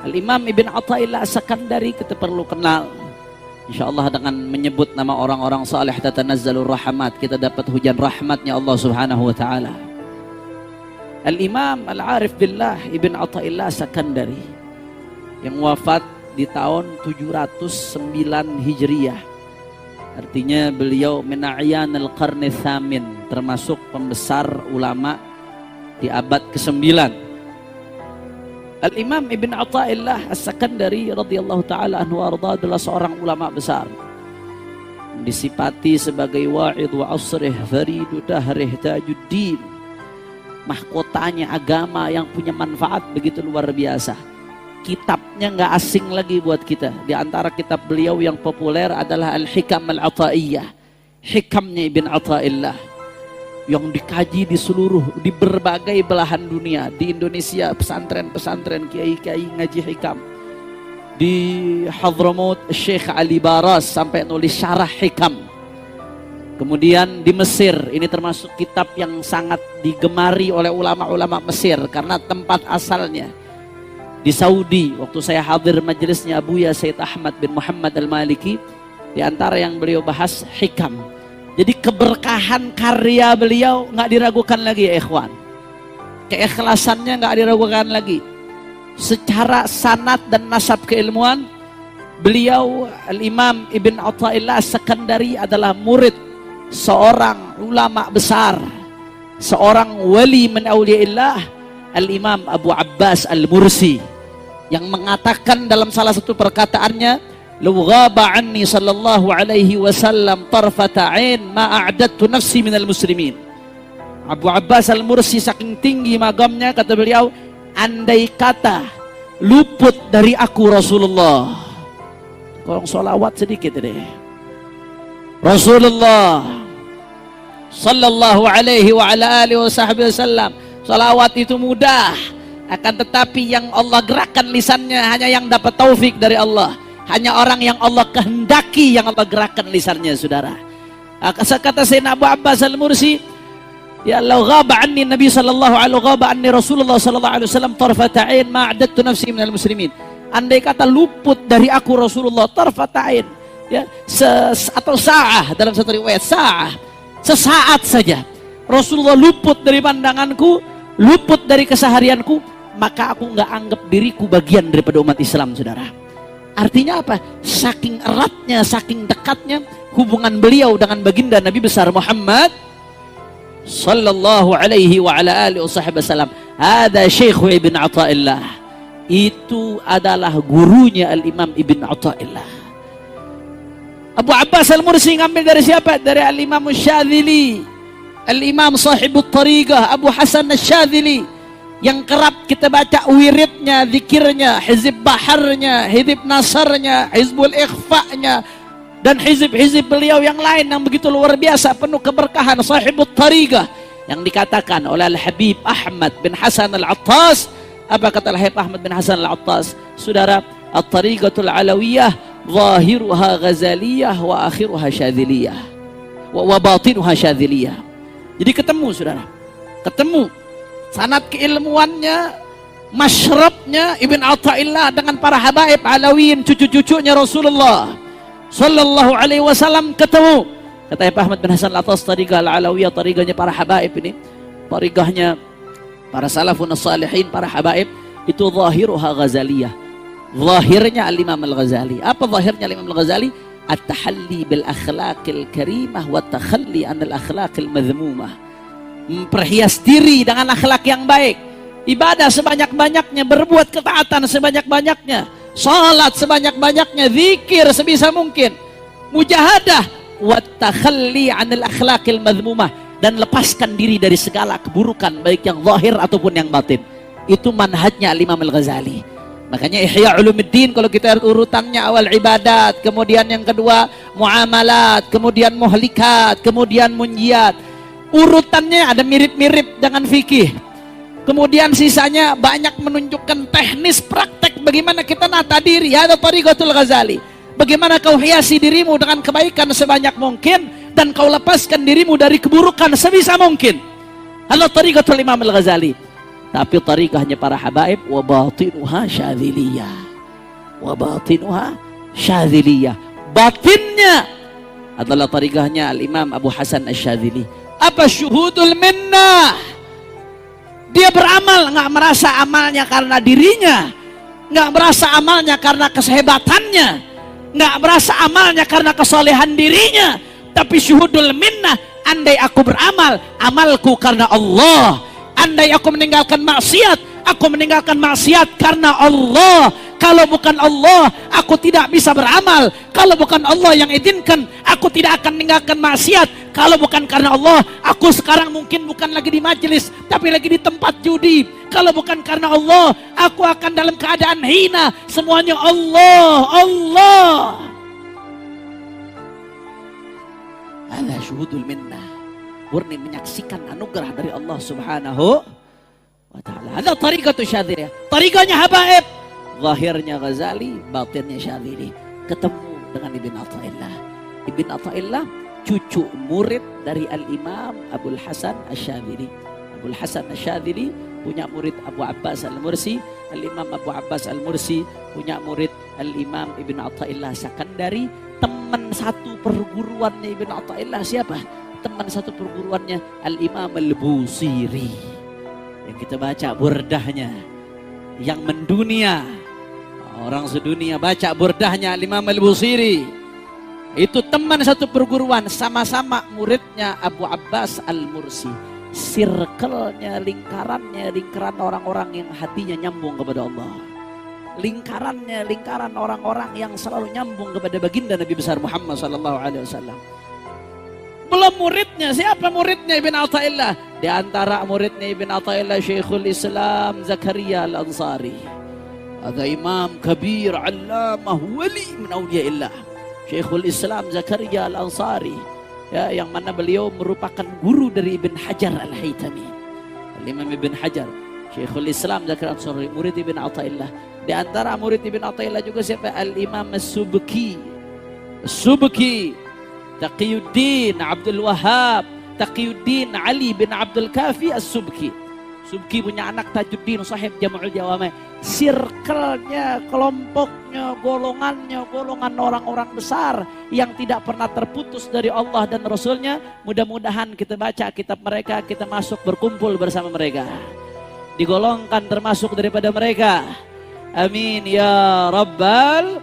Al-Imam Ibn Athaillah As-Sakandari kita perlu kenal. InsyaAllah dengan menyebut nama orang-orang salih tatanazzalur rahmat, kita dapat hujan rahmatnya Allah subhanahu wa ta'ala. Al-Imam Al-Arif Billah Ibn Athaillah As-Sakandari yang wafat di tahun 709 Hijriyah. Artinya beliau min a'yan al-qarni tsamin, termasuk pembesar ulama di abad ke-9. Al-Imam Ibn Athaillah As-Sakandari radhiyallahu ta'ala anhu arda adalah seorang ulama besar, disifati sebagai wa'id wa asrih faridu dahrih tajuddin, mahkotanya agama yang punya manfaat begitu luar biasa. Kitabnya nggak asing lagi buat kita. Di antara kitab beliau yang populer adalah Al-Hikam Al-Athaiyah, hikamnya Ibn Athaillah, yang dikaji di berbagai belahan dunia. Di Indonesia pesantren-pesantren kiai-kiai ngaji hikam. Di Hadramaut Syekh Ali Baras sampai nulis syarah hikam. Kemudian di Mesir, ini termasuk kitab yang sangat digemari oleh ulama-ulama Mesir karena tempat asalnya. Di Saudi, waktu saya hadir majelisnya Abuya Sayyid Ahmad bin Muhammad Al-Maliki, di antara yang beliau bahas hikam. Jadi keberkahan karya beliau nggak diragukan lagi ya ikhwan. Keikhlasannya nggak diragukan lagi. Secara sanad dan nasab keilmuan, beliau Al-Imam Ibn Athaillah As-Sakandari adalah murid seorang ulama besar, seorang wali min awliyaillah, Al-Imam Abu Abbas Al-Mursi, yang mengatakan dalam salah satu perkataannya, "Law ghaba anni sallallahu alaihi wasallam tarfata ain ma a'dadtu nafsi minal muslimin." Abu Abbas Al-Mursi saking tinggi magamnya, kata beliau, andai kata luput dari aku Rasulullah. Tolong sholawat sedikit deh. Rasulullah sallallahu alaihi wa ala alihi wasallam. Sholawat itu mudah, akan tetapi yang Allah gerakkan lisannya hanya yang dapat taufik dari Allah. Hanya orang yang Allah kehendaki yang Allah gerakkan lisannya, saudara. Kata Sayyidina Abu Abbas Al-Mursi, ya Allah ghaba anni Nabi sallallahu alaihi ghaba anni Rasulullah sallallahu alaihi wasallam tarfata ain ma a'dadtu nafsi minal muslimin. Andai kata luput dari aku Rasulullah tarfata ain, ya, atau sa'ah dalam satu riwayat, sa'ah, sesaat saja Rasulullah luput dari pandanganku, luput dari keseharianku, maka aku nggak anggap diriku bagian daripada umat Islam, saudara. Artinya apa? Saking eratnya, saking dekatnya hubungan beliau dengan baginda Nabi besar Muhammad sallallahu alaihi wa ala alihi wasallam. Ada Syekh Ibn Athaillah, itu adalah gurunya Al-Imam Ibn Athaillah. Abu Abbas Al-Mursi ngambil dari siapa? Dari Al-Imam Syadzili, Al-Imam Sahibut Tariqah Abu Hasan Asy-Syadzili, yang kerap kita baca wiridnya, zikirnya, hizib baharnya, hizib nasarnya, hizbul ikhfa'nya, dan hizib-hizib beliau yang lain yang begitu luar biasa, penuh keberkahan. Sahibut Tariqah yang dikatakan oleh Al-Habib Ahmad bin Hasan Al-Attas. Apa kata Al-Habib Ahmad bin Hasan Al-Attas? Saudara, At-Tariqatul Alawiyah zahiruha Ghazaliyah wa akhiruha Syadziliyah wa batinuha Syadziliyah. Jadi ketemu, saudara, ketemu sanad keilmuannya, masyrabnya Ibn Athaillah dengan para habaib Alawiyin, cucu-cucunya Rasulullah sallallahu alaihi wasallam ketemu. Kata Ibn Ahmad bin Hasan Al-Attas, tariqah Al-Alawiyah, tariqahnya para habaib ini, tariqahnya para salafun salihin, para habaib, itu zahiruha Ghazaliyah. Zahirnya Al-Imam Al-Ghazali. Apa zahirnya Al-Imam Al-Ghazali? At-tahalli bil akhlaqil karimah wa takhalli anil akhlaqil madhmumah. Memperhias diri dengan akhlak yang baik, ibadah sebanyak-banyaknya, berbuat ketaatan sebanyak-banyaknya, salat sebanyak-banyaknya, zikir sebisa mungkin, mujahadah, wa takhalli 'anil akhlaqil madhmumah, dan lepaskan diri dari segala keburukan baik yang zahir ataupun yang batin. Itu manhajnya Imam Al-Ghazali. Makanya Ihya Ulumuddin, kalau kita urutannya, awal ibadat, kemudian yang kedua muamalat, kemudian muhlikat, kemudian munjiat. Urutannya ada mirip-mirip dengan fikih. Kemudian sisanya banyak menunjukkan teknis praktek bagaimana kita nata diri. Ada Tariqatul Ghazali. Bagaimana kau hiasi dirimu dengan kebaikan sebanyak mungkin, dan kau lepaskan dirimu dari keburukan sebisa mungkin. Ada Tariqatul Imam Al-Ghazali. Tapi tarikahnya para habaib wa batinuha syadziliyah. Wa batinuha syadziliyah. Batinnya adalah tarikahnya Al-Imam Abu Hasan Asy-Syadzili. Apa syuhudul minnah? Dia beramal, nggak merasa amalnya karena dirinya, nggak merasa amalnya karena kesehebatannya, nggak merasa amalnya karena kesolehan dirinya, tapi syuhudul minnah. Andai aku beramal, amalku karena Allah. Andai aku meninggalkan maksiat, aku meninggalkan maksiat karena Allah. Kalau bukan Allah, aku tidak bisa beramal. Kalau bukan Allah yang izinkan, aku tidak akan meninggalkan maksiat. Kalau bukan karena Allah, aku sekarang mungkin bukan lagi di majelis, tapi lagi di tempat judi. Kalau bukan karena Allah, aku akan dalam keadaan hina. Semuanya Allah, Allah. Ada syuhudul minnah, murni menyaksikan anugerah dari Allah Subhanahu wa ta'ala. Ada tarikatu Syadziliyah, tarikahnya habaib, zahirnya Ghazali, batinnya Syadzili. Ketemu dengan Ibn Athaillah. Ibn Athaillah cucu murid dari Al-Imam Abul Hasan Asy-Syadzili. Abul Hasan Asy-Syadzili punya murid Abu Abbas Al-Mursi. Al-Imam Abu Abbas Al-Mursi punya murid Al-Imam Ibn Athaillah Sakandari. Teman satu perguruannya Ibn Athaillah siapa? Teman satu perguruannya Al-Imam Al-Busiri. Yang kita baca burdahnya, yang mendunia, orang sedunia baca burdahnya Al-Imam Al-Busiri. Itu teman satu perguruan, sama-sama muridnya Abu Abbas Al-Mursi. Circle-nya, lingkaran orang-orang yang hatinya nyambung kepada Allah. Lingkaran orang-orang yang selalu nyambung kepada baginda Nabi besar Muhammad SAW. Belum muridnya, siapa muridnya Ibn Athaillah? Di antara muridnya Ibn Athaillah Syekhul Islam Zakaria Al-Ansari. Ada imam kabir, allamah, wali min awliyaillah, Syekhul Islam Zakaria Al-Ansari, ya, yang mana beliau merupakan guru dari Ibn Hajar Al-Haytami. Al-Imam Ibn Hajar, Syekhul Islam Zakaria Al-Ansari, murid Ibn Athaillah. Di antara murid Ibn Athaillah juga siapa? Al-Imam As-Subki, Taqiyuddin Abdul Wahhab, Taqiyuddin Ali bin Abdul Kafi As-Subki. Subki punya anak Tajuddin sahib Jam'ul Jawami. Circle-nya, kelompoknya, golongan orang-orang besar yang tidak pernah terputus dari Allah dan Rasulnya. Mudah-mudahan kita baca kitab mereka, kita masuk berkumpul bersama mereka, digolongkan termasuk daripada mereka. Amin ya Rabbal